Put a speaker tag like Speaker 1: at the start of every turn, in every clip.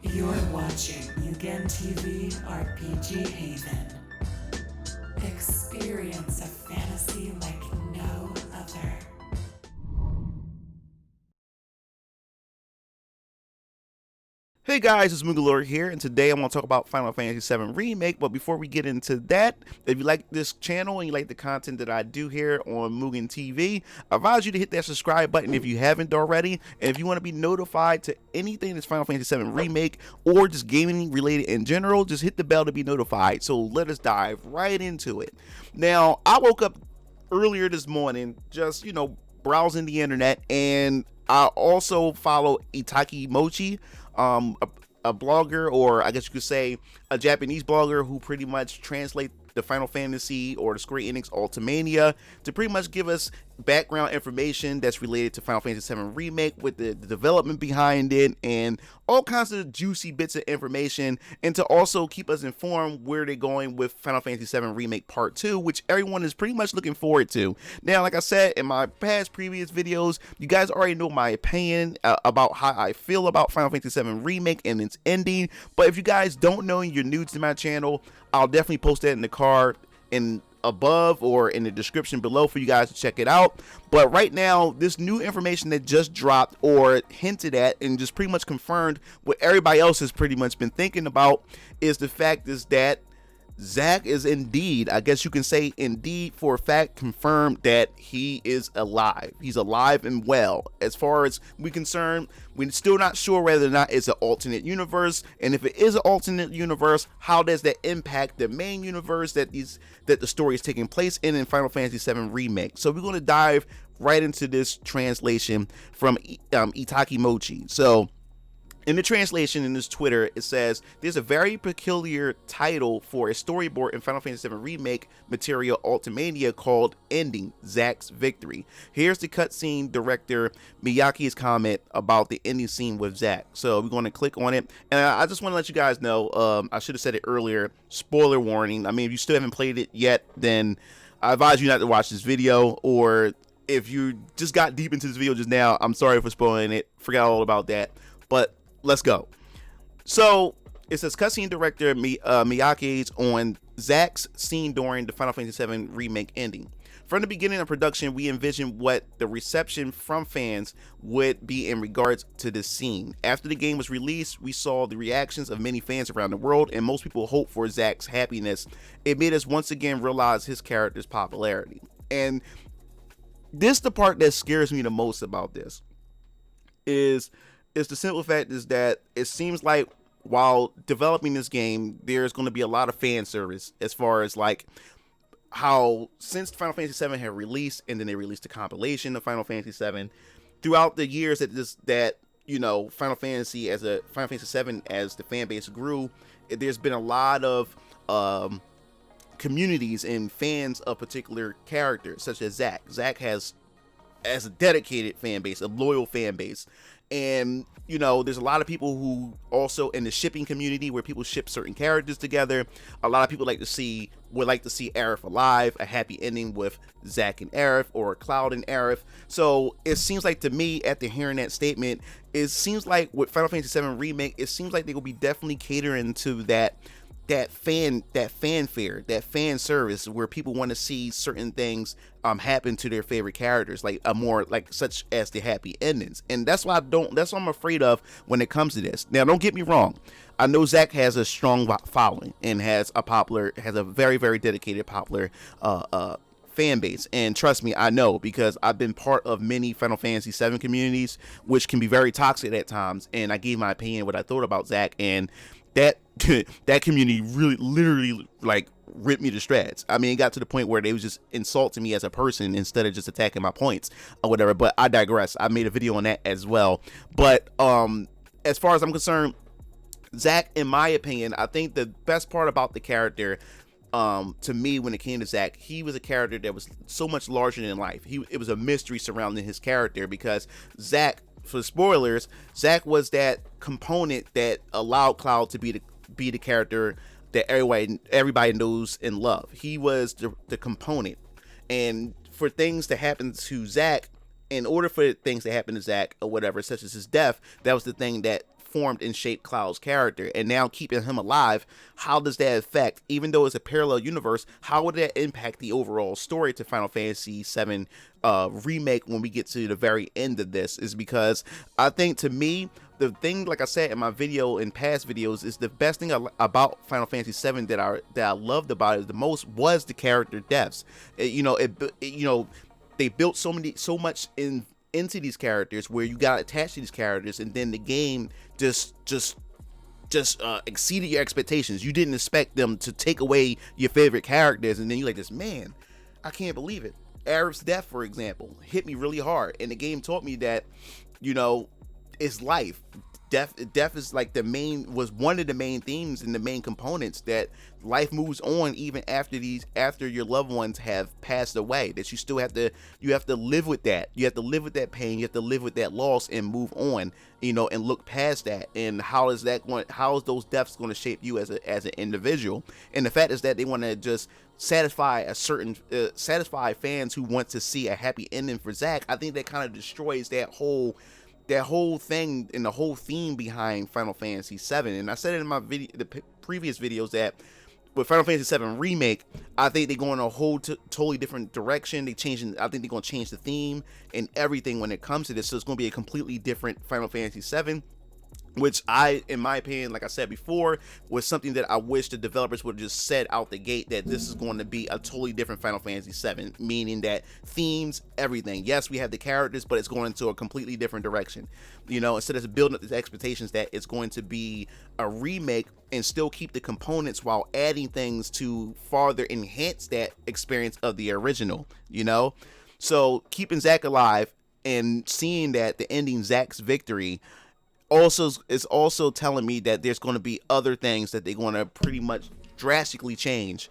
Speaker 1: You're watching Mugen TV RPG Haven. Experience a fantasy like no other.
Speaker 2: Hey guys, it's MugenLord here, and today I'm going to talk about Final Fantasy VII Remake. But before we get into that, if you like this channel and you like the content that I do here on Mugen TV, I advise you to hit that subscribe button if you haven't already. And if you want to be notified to anything that's Final Fantasy VII Remake or just gaming related in general, just hit the bell to be notified. So let us dive right into it. Now, I woke up earlier this morning, just, browsing the internet, and I also follow Itaki Mochi, a blogger, or I guess you could say a Japanese blogger who pretty much translate the Final Fantasy or the Square Enix Ultimania to pretty much give us background information that's related to Final Fantasy VII Remake with the development behind it and all kinds of juicy bits of information, and to also keep us informed where they're going with Final Fantasy VII Remake Part 2, which everyone is pretty much looking forward to. Now, like I said in my past previous videos, you guys already know my opinion about how I feel about Final Fantasy VII Remake and its ending, but if you guys don't know and you're new to my channel, I'll definitely post that in the card in above or in the description below for you guys to check it out. But right now, this new information that just dropped or hinted at and just pretty much confirmed what everybody else has pretty much been thinking about is the fact is that Zack is indeed, I guess you can say indeed for a fact, confirmed that he is alive. He's alive and well. As far as we're concerned, we're still not sure whether or not it's an alternate universe, and if it is an alternate universe, how does that impact the main universe that the story is taking place in Final Fantasy VII Remake. So we're going to dive right into this translation from Itaki Mochi. So in the translation in this Twitter, it says, there's a very peculiar title for a storyboard in Final Fantasy VII Remake material Ultimania called Ending, Zack's Victory. Here's the cutscene director Miyake's comment about the ending scene with Zack. So we're going to click on it. And I just want to let you guys know, I should have said it earlier, spoiler warning. I mean, if you still haven't played it yet, then I advise you not to watch this video, or if you just got deep into this video just now, I'm sorry for spoiling it. Forgot all about that. But let's go. So it says cutscene director Miyake's on Zack's scene during the Final Fantasy VII Remake ending. From the beginning of production, we envisioned what the reception from fans would be in regards to this scene. After the game was released, we saw the reactions of many fans around the world, and most people hoped for Zack's happiness. It made us once again realize his character's popularity. And this the part that scares me the most about this is the simple fact is that it seems like while developing this game, there's going to be a lot of fan service as far as like how since Final Fantasy VII had released, and then they released the compilation of Final Fantasy VII, throughout the years that Final Fantasy VII as the fan base grew, there's been a lot of communities and fans of particular characters such as Zack. Zack has a dedicated fan base, a loyal fan base. And there's a lot of people who also in the shipping community where people ship certain characters together. A lot of people would like to see Aerith alive, a happy ending with Zack and Aerith, or Cloud and Aerith. So it seems like to me, after hearing that statement, it seems like with Final Fantasy VII Remake, it seems like they will be definitely catering to that fanfare, that fan service where people want to see certain things happen to their favorite characters, like more like such as the happy endings. And that's what I'm afraid of when it comes to this. Now, don't get me wrong, I know Zack has a strong following and has a very, very dedicated popular fan base, and trust me, I know, because I've been part of many Final Fantasy VII communities, which can be very toxic at times, and I gave my opinion what I thought about Zack, and that community really literally like ripped me to shreds. I mean, it got to the point where they was just insulting me as a person instead of just attacking my points or whatever. But I digress. I made a video on that as well. But as far as I'm concerned, Zack, in my opinion, I think the best part about the character, to me, when it came to Zack, he was a character that was so much larger than life. It was a mystery surrounding his character, because Zack, for spoilers, Zack was that component that allowed Cloud to be the character that everybody knows and love. He was the component, and for things to happen to Zack, in order for things to happen to Zack or whatever, such as his death, that was the thing that formed and shaped Cloud's character, and now keeping him alive, how does that affect, even though it's a parallel universe, how would that impact the overall story to Final Fantasy VII remake when we get to the very end of this? Is because I think, to me, the thing, like I said in my video, in past videos, is the best thing about Final Fantasy VII that I loved about it the most was the character deaths. They built so much into these characters where you got attached to these characters, and then the game just exceeded your expectations. You didn't expect them to take away your favorite characters, and then you're like, this, man, I can't believe it. Arif's death, for example, hit me really hard, and the game taught me that, it's life. Death is like was one of the main themes and the main components, that life moves on even after your loved ones have passed away, that you have to live with that. You have to live with that pain, you have to live with that loss and move on, and look past that. And how is those deaths going to shape you as an individual? And the fact is that they want to just satisfy fans who want to see a happy ending for Zack. I think that kind of destroys that whole thing and the whole theme behind Final Fantasy VII. And I said it in my previous videos, that with Final Fantasy VII Remake, I think they're going a whole totally different direction. I think they're going to change the theme and everything when it comes to this. So it's going to be a completely different Final Fantasy VII, which in my opinion, like I said before, was something that I wish the developers would have just said out the gate, that this is going to be a totally different Final Fantasy VII, meaning that themes, everything. Yes, we have the characters, but it's going into a completely different direction. Instead of building up these expectations that it's going to be a remake and still keep the components while adding things to farther enhance that experience of the original, So keeping Zack alive and seeing that the ending, Zack's victory, is also telling me that there's going to be other things that they're going to pretty much drastically change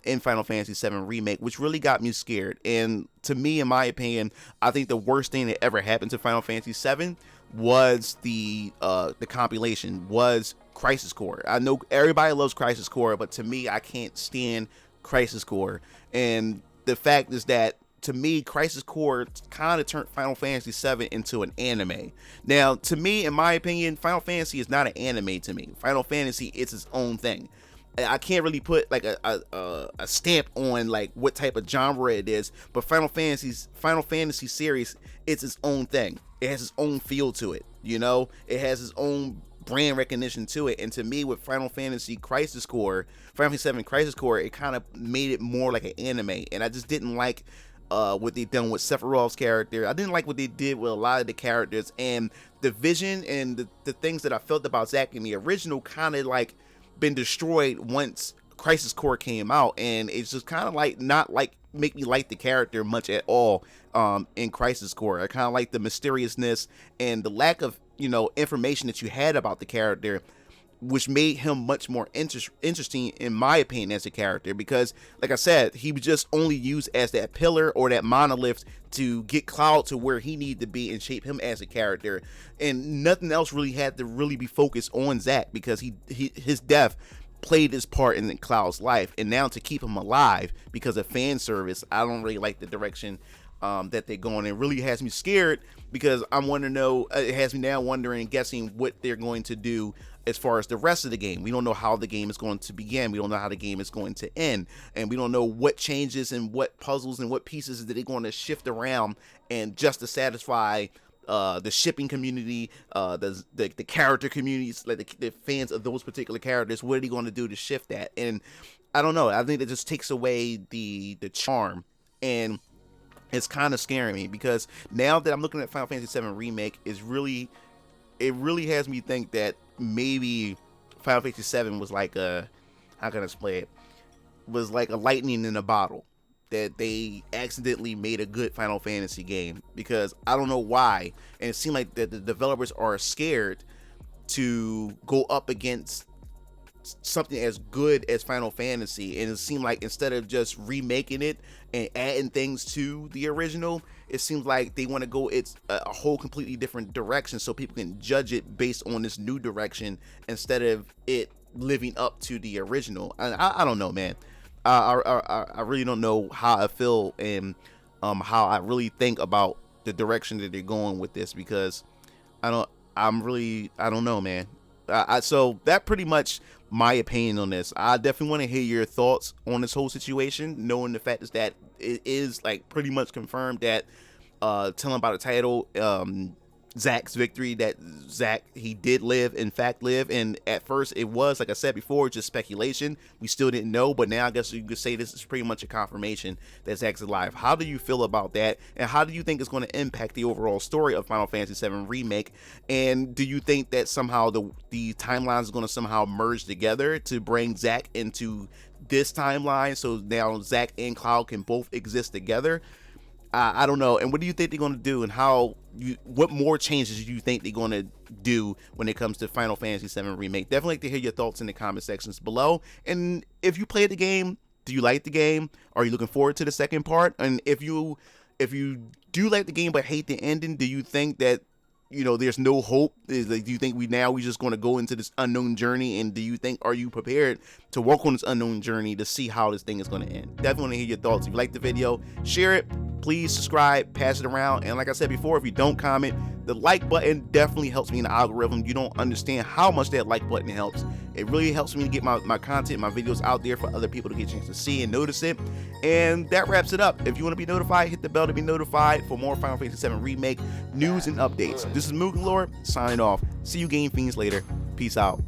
Speaker 2: in Final Fantasy VII Remake, which really got me scared. And to me, in my opinion, I think the worst thing that ever happened to Final Fantasy VII was the compilation, was Crisis Core. I know everybody loves Crisis Core, but to me, I can't stand Crisis Core. And the fact is that, to me, Crisis Core kind of turned Final Fantasy VII into an anime. Now, to me, in my opinion, Final Fantasy is not an anime to me. Final Fantasy is its own thing. I can't really put like a stamp on like what type of genre it is, but Final Fantasy series, it's its own thing. It has its own feel to it. It has its own brand recognition to it. And to me, with Final Fantasy VII Crisis Core, it kind of made it more like an anime, and I just didn't like what they done with Sephiroth's character. I didn't like what they did with a lot of the characters, and the vision and the things that I felt about Zack in the original kind of like been destroyed once Crisis Core came out, and it's just kind of like not like make me like the character much at all in Crisis Core. I kind of like the mysteriousness and the lack of information that you had about the character, which made him much more interesting, in my opinion, as a character. Because, like I said, he was just only used as that pillar or that monolith to get Cloud to where he needed to be and shape him as a character. And nothing else really had to really be focused on Zack, because his death played his part in Cloud's life. And now to keep him alive because of fan service, I don't really like the direction that they're going. It really has me scared, because it has me now wondering and guessing what they're going to do as far as the rest of the game. We don't know how the game is going to begin. We don't know how the game is going to end. And we don't know what changes and what puzzles and what pieces that they're going to shift around, and just to satisfy the shipping community, the character communities, like the fans of those particular characters. What are they going to do to shift that? And I don't know. I think that just takes away the charm, and it's kind of scaring me, because now that I'm looking at Final Fantasy VII Remake, it really has me think that maybe Final Fantasy VII was like how can I explain it? Was like a lightning in a bottle, that they accidentally made a good Final Fantasy game, because I don't know why, and it seemed like that the developers are scared to go up against something as good as Final Fantasy, and it seemed like instead of just remaking it and adding things to the original, it seems like they want to go a whole completely different direction, so people can judge it based on this new direction instead of it living up to the original. I don't know, man. I really don't know how I feel, and how I really think about the direction that they're going with this, because I don't know, man. So that pretty much my opinion on this. I definitely want to hear your thoughts on this whole situation, knowing the fact is that it is like pretty much confirmed that telling about the title, Zack's victory, that Zack, he did live, in fact live, and at first it was, like I said before, just speculation. We still didn't know, but now I guess you could say this is pretty much a confirmation that Zack's alive. How do you feel about that, and how do you think it's going to impact the overall story of Final Fantasy VII Remake? And do you think that somehow the timelines is going to somehow merge together to bring Zack into this timeline, so now Zack and Cloud can both exist together? I don't know. And what do you think they're going to do, and what more changes do you think they're going to do when it comes to Final Fantasy VII Remake? Definitely like to hear your thoughts in the comment sections below. And if you played the game, do you like the game? Are you looking forward to the second part? And if you do like the game but hate the ending, do you think that, you know, there's no hope? Do you think we just going to go into this unknown journey? And are you prepared to walk on this unknown journey to see how this thing is going to end? Definitely want to hear your thoughts. If you like the video, share it. Please subscribe, pass it around. And like I said before, if you don't comment, the like button definitely helps me in the algorithm. You don't understand how much that like button helps. It really helps me to get my content, my videos out there for other people to get a chance to see and notice it. And that wraps it up. If you want to be notified, hit the bell to be notified for more Final Fantasy VII Remake news and updates. This is MugenLord signing off. See you Game Fiends later. Peace out.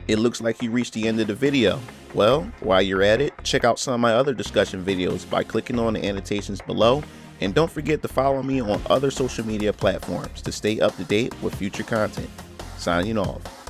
Speaker 2: It looks like you reached the end of the video. Well, while you're at it, check out some of my other discussion videos by clicking on the annotations below, and don't forget to follow me on other social media platforms to stay up to date with future content. Signing off.